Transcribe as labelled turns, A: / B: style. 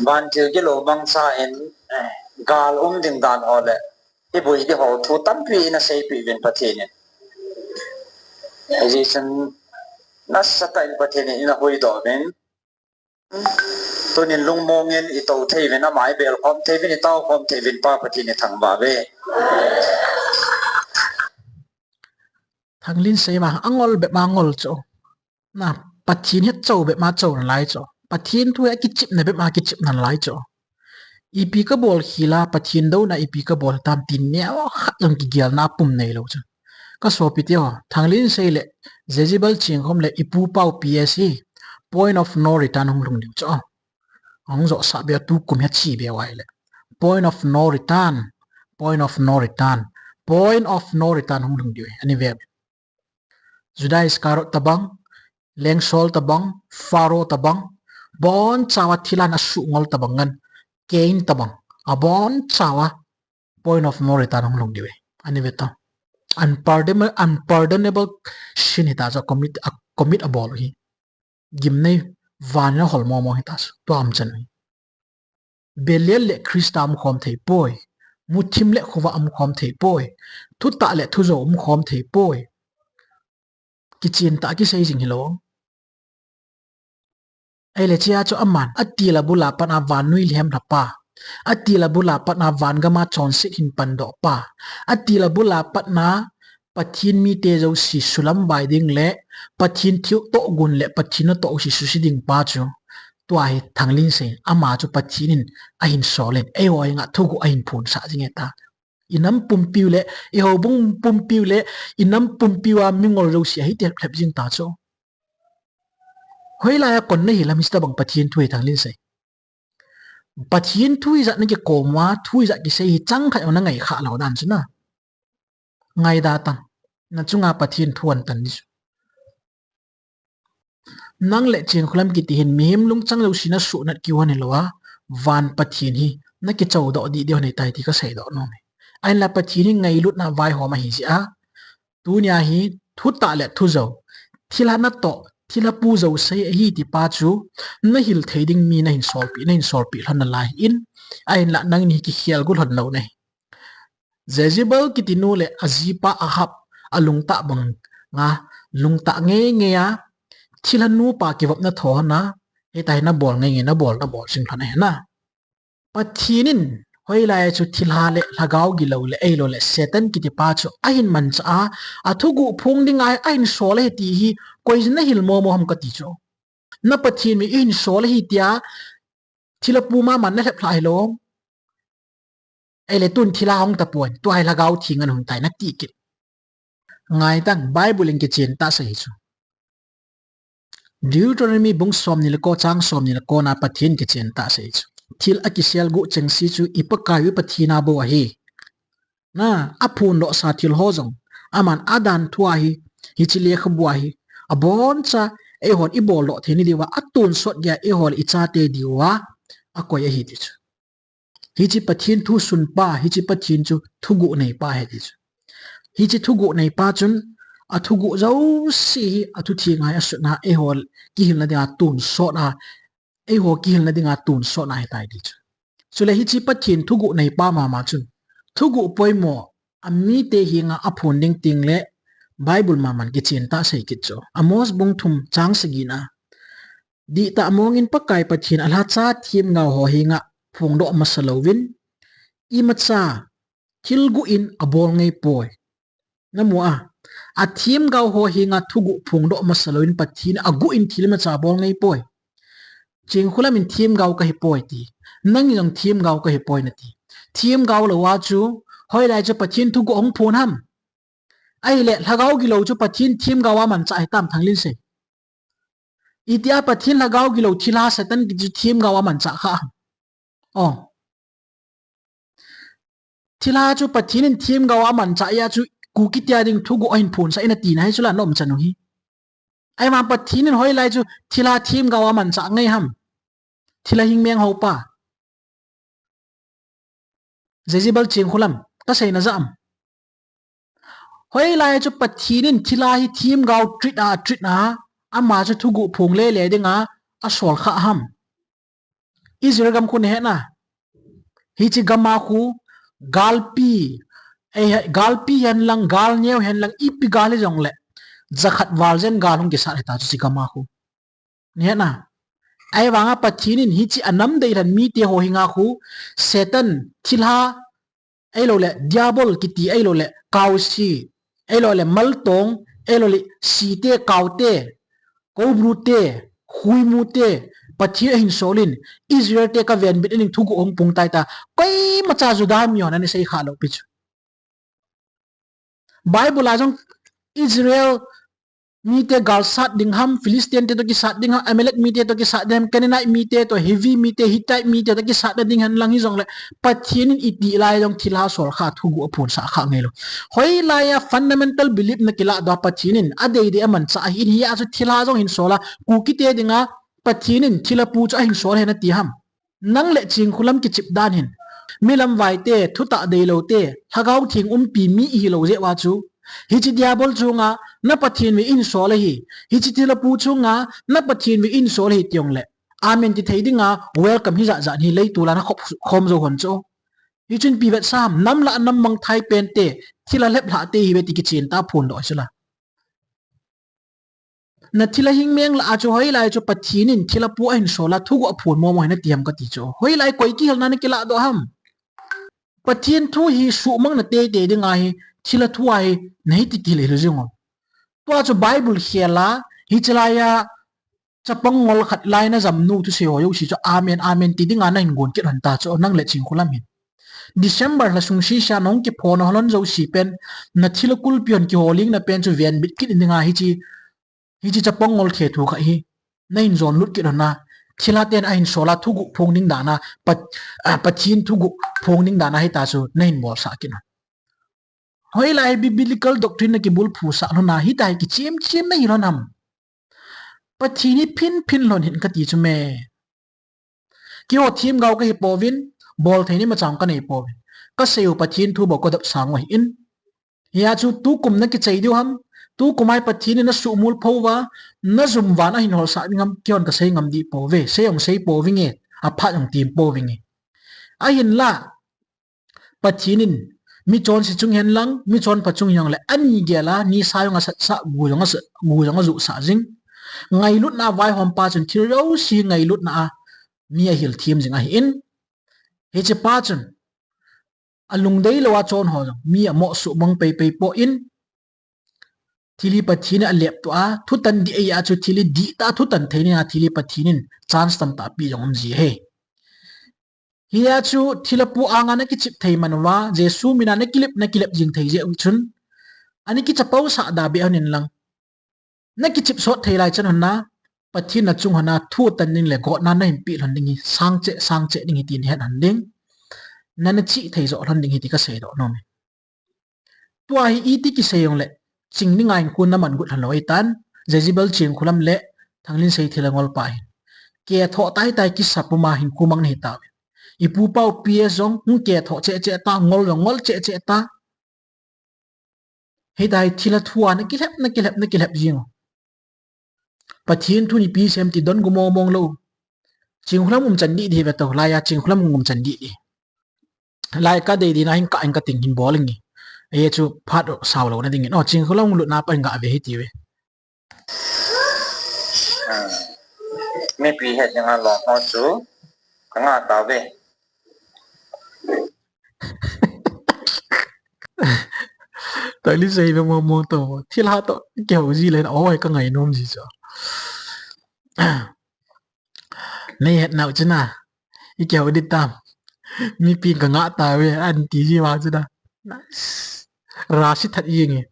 A: ban til ki lo bang sa en gal ding dan ole i bui di ho thu tam pi na sei pi ven pathin Jason nas sata in pathin in a hui do men tunin lungmongin ito thei na mai bel khom thei vin itaw khom thei vin pa pathin thang ba ve
B: thang lin sei ma angol be ma ngol cho na pathin het cho be ma cho lai cho pathin thu ki chip na be ma ki chip nan lai cho ipi ka bol hila pathin do na ipi ka bol tam tin ne o khat lang ki gyal na pum nei lo cha ka so pi te ho thang lin sei le jezibel ching khom le ipu pau psc point of no return hong lung cho ong zo sa be tu kum ya chi be wai le point of no return point of no return point of no return hong lung diu ani ve Judai skaro tabang leng sol tabang faro tabang bon chawa thilan asu ngol tabangan kein tabang abon chawa point of no return hong lung diu ani ve ta unpardonable sin hita za commit a bol hi gimne van na hol mo hita to am chan belel le kristam khom thei poi muthim le khuwa am khom thei poi thu ta le thu zo am khom thei poi kichin ta ki sei jing hilo ai le chia cho aman atila bula pana van nui lhem na pa atila bula pana van gama chon sit hin pan do pa atila bula patna pathin mi te zo si sulam bai ding le pathin thiu to gun le pathin to si su si ding pa chu tuai thanglin se ama chu pathinin a hin solen e hoi nga thugu a hin phun sa jinge ta inam pumpiu le e ho bung pumpiu le inam pumpiwa mingol ro si hi te phlep jing ta cho hoi la ya kon nei la mista bang pathin thui thanglin se pathin thui za na ke komwa thui za ki se hi chang kha na ngai kha lo dan chuna ngai da tang na chunga pathin thuan tan ni nang le chen khulam ki ti hin mihim lung chang lo sina su nat ki wan helwa van pathin hi na ki chau do di de nei tai ti ka sei do no me ai la pathin ngai lut na vai ho ma hi a tu nya hi thu ta le thu zo thila na to thila pu zo sei hi ti pa chu na hil theding mi na hin sol pi hlan na lai in ai la nang ni ki khial gu hlan lo nei Jezebel ki ti nu le azipa ahap alung ta bang nga lung ta nge ya thila nu pa ki vap na tho na e tai na bol nge na bol sing thana na pathinin hoila chu thilha le lagaw gi lo le ei lo le setan ki ti pa chu a hin man cha a thugu phung ding ai ain sol he ti hi kois na hil mo ham ka ti cho na pathin mi in sol hi tia thila pu ma man na hlep lai lo ei le tun thila hong ta puan tu ai lagaw thingan hum tai na ti ki ngai tang bible in ki chen ta sai chu Deuteronomy bung som ni ko chang som ni ko na pathin ki chen ta sei chu thil akisial gu cheng si chu ipakayu pathina bo hi na aphun lo sa thil ho jong aman adan thua hi chile khbua hi abon cha e hon i bol lo theni diwa atun sot ya e hol icha te diwa akoy hi ti chu hi chi pathin thu sun pa hi chi pathin chu thugu nei pa he ti chu hi chi thugu nei pa chun athugu zo si athu thi ngai asuna e hol ki hil na dia tun so na e ho ki hil na dinga tun so na hi tai di chu chule hi chi pathin thugu nei pa ma chun thugu poimo ami te hi nga aphun ding ting le bible ma man ki chen ta sei ki cho amos bung thum chang sigina di ta mongin pakai pathin alha cha thim nga ho hi nga phung do masalowin i macha kilgu in abol ngei poi namua a thim gaw ho hi nga thugu phung do masalowin pathin agu in thil ma cha bol ngei poi ching khula min thim gaw ka hi poi ti nang yang thim gaw ka hi poi na ti thim gaw lo wa chu hoi lai chu pathin thugu ong phun ham ai le lagaw gi lo chu pathin thim gawa man cha ai tam thanglin se itia pathin lagaw gi lo thila satan gi thim gawa man cha kha oh thila chu pathin in thim gawa man cha ya chu ku ki tia ding thugu oin phun sa ina ti na hi chula nom chanu hi ai ma pathin in hoi lai chu thila thim gawa man cha ngai ham thila hing meng ho pa Jezebel ching khulam ta sei na zam hoi lai chu pathinin thila hi thim gaw treat na ama chu thugu phung le dinga a sol kha ham Israel gam kun he na hi chi gama khu galpi galpi hen lang gal nyeu hen lang ipi gali jong le zakhat walzen gal hung ki sa ta chi gama khu ne na ai wanga pathinin hi chi anam dei ran mi te ho hinga khu Satan thilha ai lo le diabol ki ti ai lo le kausi ai lo le maltong ai lo le si te kaute ko brute khui mu te pathi hin solin Israel te ka ven bit ning thuku ong pung tai ta koi macha juda mion ani sei kha lo pichu Bible ajong Israel mi te gal sat ding ham Philistine te to ki sat ding ham Amalek mi te to ki sat dem Canaanite mi te to Hivi mi te Hittite mi te to ki sat ding han lang hi jong le pathin iti lai jong thila sol kha thugu apun sa kha ngelo hoi la ya fundamental belief na kila da pathinin adei de aman cha hin hi asu thila jong hin sola ku ki te dinga pathinin thila pu cha hin sol he na ti ham nang le ching khulam ki chip dan hin milam vai te thuta dei lo te hagau thing pi mi hi lo je wa chu hi chi diabol chunga na pathin wi in sol hi hi chi thila pu chunga na pathin wi in sol hi tiong le amen ti thei dinga welcome hi za za ni lei tu la na khom zo hon cho hi chun pi vet sam nam la nam mang thai pen te thila lep la te hi be ti ki chin ta phun do chula na thila hing meng la achu hoi lai chu pathinin thila pu in sola thugu phun mo mo na tiam ka ti cho hoi lai koi ki hel na ni kila do ham pathin thu hi su mang na te te dinga hi thila thu ai nei ti ti le lo jong to chu Bible khela hi chala ya chapang ngol khat lai na jam nu tu se ho yo si cho amen amen ti dinga na in gon ki ran ta cho nang le ching khulam hin December la sung si sha nong ki phone holon zo si pen na thila kul pion ki holing na pen chu ven bit ki dinga hi chi chapang ngol khe thu kha hi na in zon lut ki na thila ten a in sola thugu phong ning dana pathin thugu phong ning dana hi ta chu na in bol sa ki na hoi lai biblical doctrine ki bul phu sa na hi tai ki chim chim na hi ronam pathini phin lon hin ka ti chu me ki o thim gau ka hi povin bol theini ma chang ka nei povin ka seu pathin thu bo ko dap sang wa in ya chu tu kum na ki chei diu ham tu kumai pathini na su mul phowa na zum wa na hin hol sa ngam kyon ka sei ngam di pove seong sei povinge a pha jong tim povinge a hin la pathinin mi chon si chung hen lang mi chon pa chung yang le ani gela ni sayong sa sa gu jong zu sa jing ngai lut na vai hom pa chun thil ro si ngai lut na mi a hil thim jing a hi in he che pa chun alung dei lo wa chon ho mi a mo su mong pe pe po in thili pathina alep to a thu tan di a chu thili di ta thu tan theini a thili pathinin chance tam ta pi jong ji he hiya chu thilapu anga na ki chip thei manwa jesu mina na kilip jing thei je chun ani ki chapau sa da be anin lang na ki chip so thei lai chan na pathi na chung hana thu tan ning le go na na him pi hon ding sang che ding tin hen han ding na na chi thei zo hon ding hi ti ka se do no me tua hi i ti ki se yong le ching ni ngai kun na man gut han loi tan jezibel ching khulam le thanglin sei thilangol pa hin ke tho tai tai ki sapuma hin kumang nei ta ipu pau pia zong hung ke tho che ta ngol che ta he dai thila thua na ki lep jing pathin thu ni pi sem ti don gumo mong lo chinghulam chan di di ve to la ya chinghulam chan di di lai ka de di na hin ka ting hin bowling ni e chu phat saw lo na ding no chinghulam lu na pa nga ve hi ti we
A: me pi het yang lo ho chu ka nga ta ve
B: tại lý gì mà mong tổ thiên hạ tổ kiểu gì lên ôi cái ngày nôm gì cho này hẹn nào chứ na cái kiểu đi tam mi pin cả ngã tài về ăn tí gì mà chứ na ra xít thật yên nghe